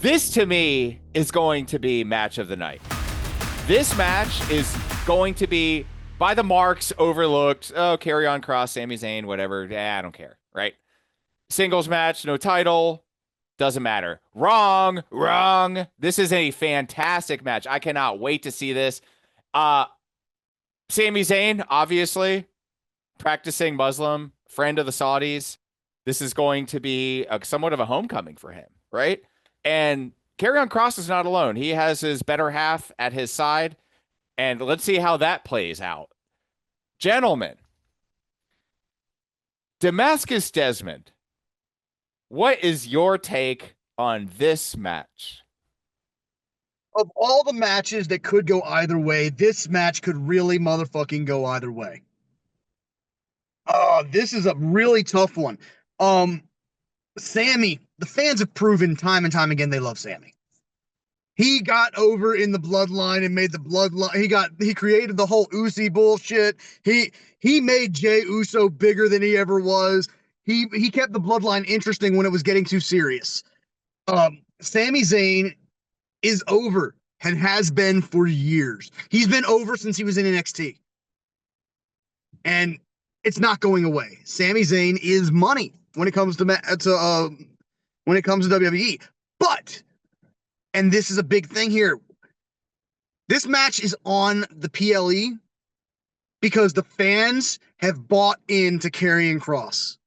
This to me is going to be match of the night. This match is going to be by the marks overlooked. Oh, Karrion, Kross, Sami Zayn, whatever. I don't care, right? Singles match, no title, doesn't matter. Wrong, wrong. This is a fantastic match. I cannot wait to see this. Sami Zayn, obviously, practicing Muslim, friend of the Saudis. This is going to be somewhat of a homecoming for him, right? And Karrion Kross is not alone. He has his better half at his side, and let's see how that plays out. Gentlemen, Damascus Desmond, what is your take on this match? Of all the matches that could go either way, this match could really motherfucking go either way. This is a really tough one. Sami, the fans have proven time and time again they love Sami. He got over in the bloodline and made the bloodline. He created the whole Uzi bullshit. He made Jey Uso bigger than he ever was. He kept the bloodline interesting when it was getting too serious. Sami Zayn is over and has been for years. He's been over since he was in NXT. And it's not going away. Sami Zayn is money when it comes to WWE. But, and this is a big thing here, this match is on the PLE because the fans have bought into Karrion Kross.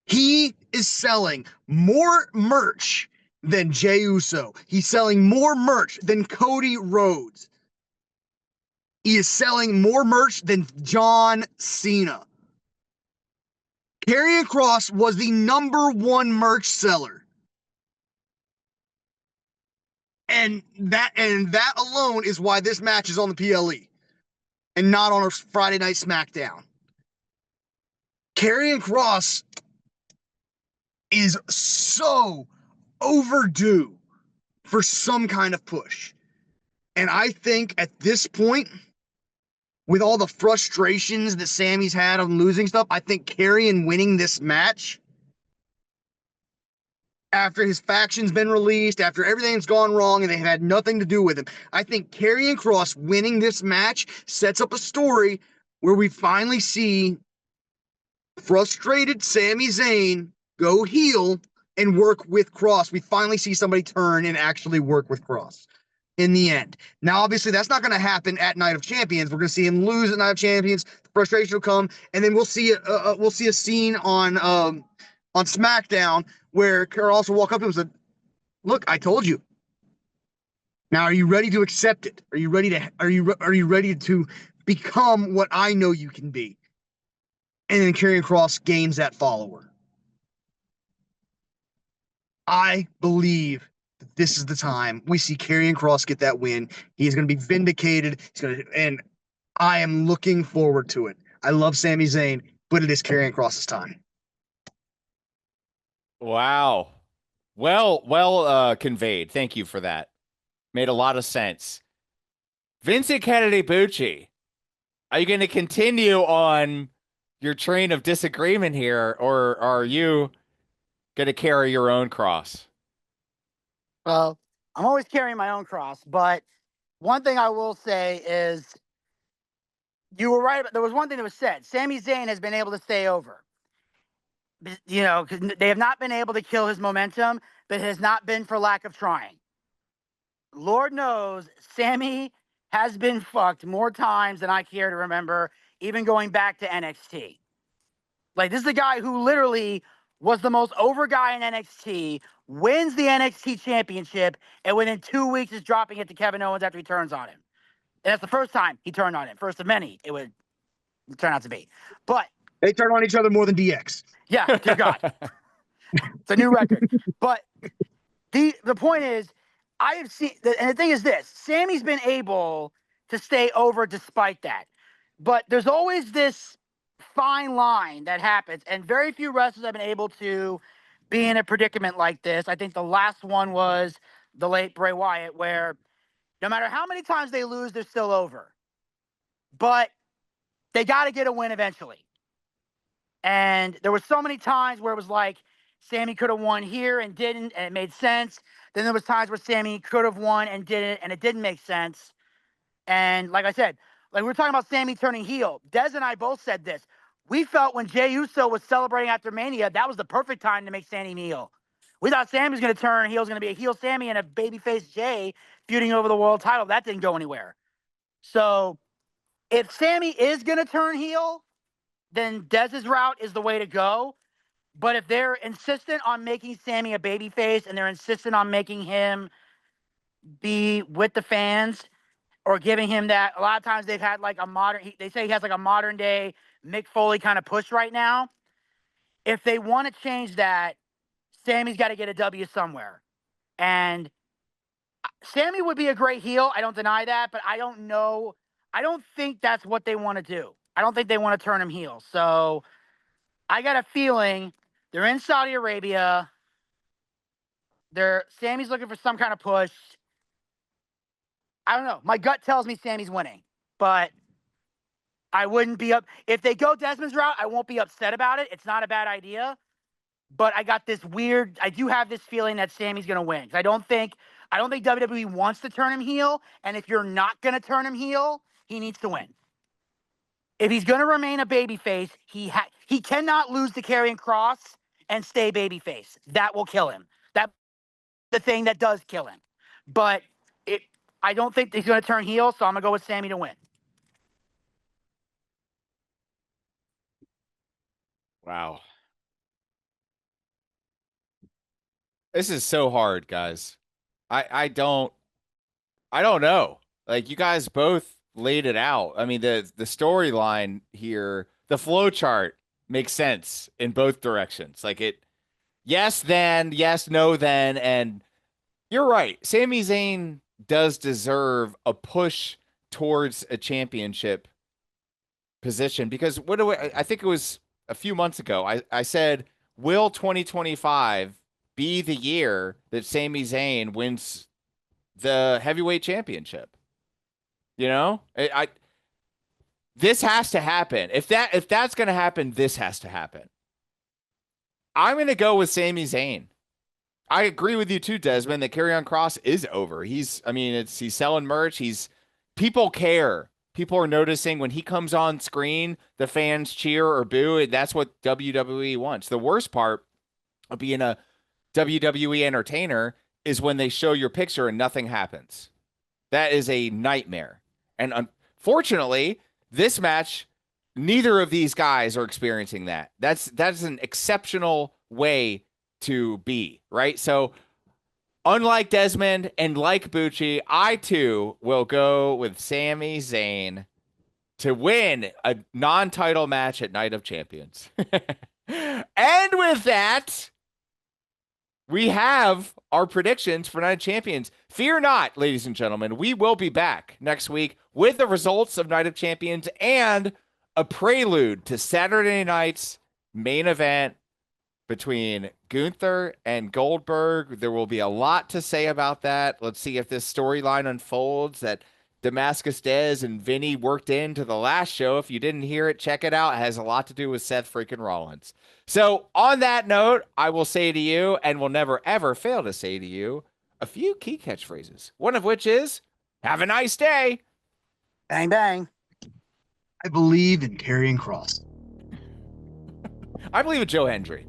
He is selling more merch than Jey Uso. He's selling more merch than Cody Rhodes. He is selling more merch than John Cena. Karrion Kross was the #1 merch seller. And that alone is why this match is on the PLE and not on a Friday Night SmackDown. Karrion Kross is so overdue for some kind of push. And I think at this point, with all the frustrations that Sami's had on losing stuff, I think Karrion winning this match after his faction's been released, after everything's gone wrong and they had nothing to do with him, I think Karrion Kross winning this match sets up a story where we finally see frustrated Sami Zayn go heel and work with Kross. We finally see somebody turn and actually work with Kross in the end. Now, obviously, that's not going to happen at Night of Champions. We're going to see him lose at Night of Champions. The frustration will come, and then we'll see a scene on SmackDown where Kross will walk up to him and say, "Look, I told you. Now, are you ready to accept it? Are you ready to become what I know you can be?" And then Karrion Kross gains that follower. I believe that this is the time we see Karrion Kross get that win. He's going to be vindicated. And I am looking forward to it. I love Sami Zayn, but it is Karrion Kross's time. Wow. Well conveyed. Thank you for that. Made a lot of sense. Vincent Kennedy Bucci, are you going to continue on your train of disagreement here, or are you going to carry your own cross? Well, I'm always carrying my own cross, but one thing I will say is you were right. There was one thing that was said. Sami Zayn has been able to stay over. You know, because they have not been able to kill his momentum, but it has not been for lack of trying. Lord knows Sami has been fucked more times than I care to remember, even going back to NXT. Like, this is a guy who literally was the most over guy in NXT, wins the NXT championship, and within 2 weeks is dropping it to Kevin Owens after he turns on him. And that's the first time he turned on him. First of many it would turn out to be. But they turn on each other more than DX. Yeah, dear God. It's a new record. But the point is, I have seen, and the thing is this, Sami's been able to stay over despite that. But there's always this fine line that happens, and very few wrestlers have been able to be in a predicament like this. I think the last one was the late Bray Wyatt, where no matter how many times they lose, they're still over. But they got to get a win eventually. And there were so many times where it was like, Sami could have won here and didn't, and it made sense. Then there was times where Sami could have won and didn't, and it didn't make sense. And like I said, like we were talking about Sami turning heel. Dez and I both said this. We felt when Jey Uso was celebrating after Mania, that was the perfect time to make Sami heel. We thought Sami was going to turn heel, was going to be a heel Sami and a babyface Jey feuding over the world title. That didn't go anywhere. So if Sami is going to turn heel, then Dez's route is the way to go. But if they're insistent on making Sami a babyface and they're insistent on making him be with the fans or giving him that, a lot of times they've had like a modern, they say he has like a modern day Mick Foley kind of push right now. If they want to change that, Sami's got to get a W somewhere. And Sami would be a great heel. I don't deny that, but I don't know. I don't think that's what they want to do. I don't think they want to turn him heel. So I got a feeling they're in Saudi Arabia. Sami's looking for some kind of push. I don't know. My gut tells me Sami's winning, but I wouldn't be up. If they go Desmond's route, I won't be upset about it. It's not a bad idea. But I got this weird, I do have this feeling that Sami's going to win. I don't think WWE wants to turn him heel. And if you're not going to turn him heel, he needs to win. If he's going to remain a babyface, he cannot lose to Karrion Kross and stay babyface. That will kill him. That's the thing that does kill him. But I don't think he's going to turn heel, so I'm going to go with Sami to win. Wow. This is so hard, guys. I don't know. Like, you guys both laid it out. I mean, the storyline here, the flow chart makes sense in both directions. Like, yes, then, yes, no, then, and you're right. Sami Zayn does deserve a push towards a championship position because I think it was a few months ago. I said, will 2025 be the year that Sami Zayn wins the heavyweight championship? You know, this has to happen. If that's going to happen, this has to happen. I'm going to go with Sami Zayn. I agree with you too, Desmond, that Karrion Kross is over. He's selling merch. People care. People are noticing when he comes on screen, the fans cheer or boo. And that's what WWE wants. The worst part of being a WWE entertainer is when they show your picture and nothing happens. That is a nightmare. And unfortunately, this match, neither of these guys are experiencing that. That's an exceptional way to be, right? So unlike Desmond and like Bucci, I too will go with Sami Zayn to win a non-title match at Night of Champions. And with that, we have our predictions for Night of Champions. Fear not, ladies and gentlemen, we will be back next week with the results of Night of Champions and a prelude to Saturday night's main event between Gunther and Goldberg. There will be a lot to say about that. Let's see if this storyline unfolds that Damascus Dez and Vinny worked into the last show. If you didn't hear it, check it out. It has a lot to do with Seth freaking Rollins. So on that note, I will say to you, and will never, ever fail to say to you, a few key catchphrases. One of which is, have a nice day. Bang, bang. I believe in Karrion Kross. I believe in Joe Hendry.